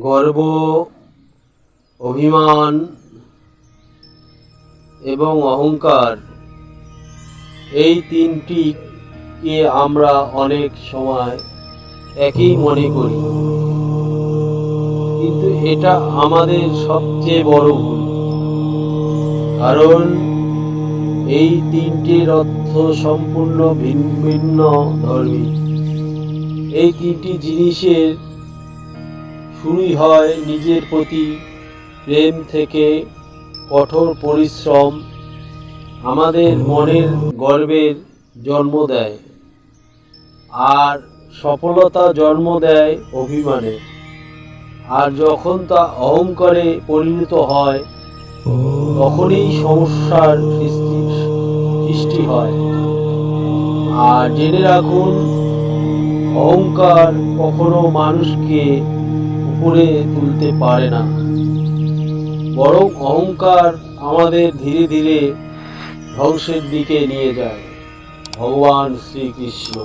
গর্ব, অভিমান এবং অহংকার, এই তিনটিকে আমরা অনেক সময় একই মনে করি, কিন্তু এটা আমাদের সবচেয়ে বড় ভুল। কারণ এই তিনটির অর্থ সম্পূর্ণ ভিন্ন ভিন্ন ধর্মী। এই তিনটি জিনিসের শুরুই হয় নিজের প্রতি প্রেম থেকে। কঠোর পরিশ্রম আমাদের মনের গর্বের জন্ম দেয়, আর সফলতা জন্ম দেয় অভিমানে। আর যখন তা অহংকারে পরিণত হয়, তখনই সমস্যার সৃষ্টি হয়। আর জেনে রাখুন, অহংকার কখনো মানুষকে উপরে তুলতে পারে না, বরং অহংকার আমাদের ধীরে ধীরে ধ্বংসের দিকে নিয়ে যায়। ভগবান শ্রীকৃষ্ণ।